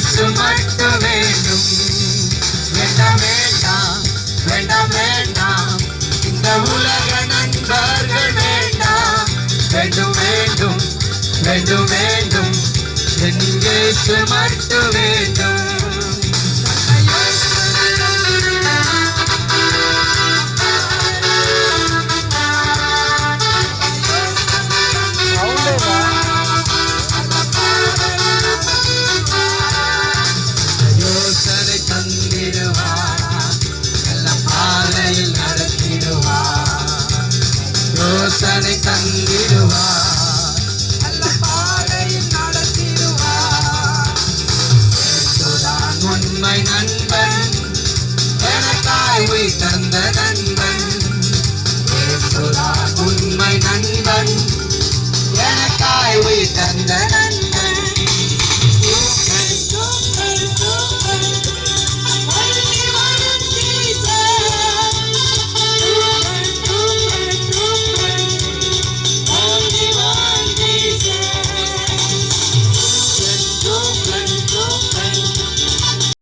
இயேசு மட்டும் வேண்டும். வேண்டாம் வேண்டாம் வேண்டாம் வேண்டாம் இந்த உலக நண்பர்கள் வேண்டாம். வேண்டும் வேண்டும் வேண்டும் வேண்டும் என் இயேசு மட்டும் வேண்டும். யோசனை தந்திடுவார், நல்ல பாதையில் நடத்திடுவார். யோசனை தந்திடுவார், நல்ல பாதையில் நடத்திடுவார். இயேசுதான் உண்மை நண்பன், எனக்காய் உயிர் தந்த நண்பன்.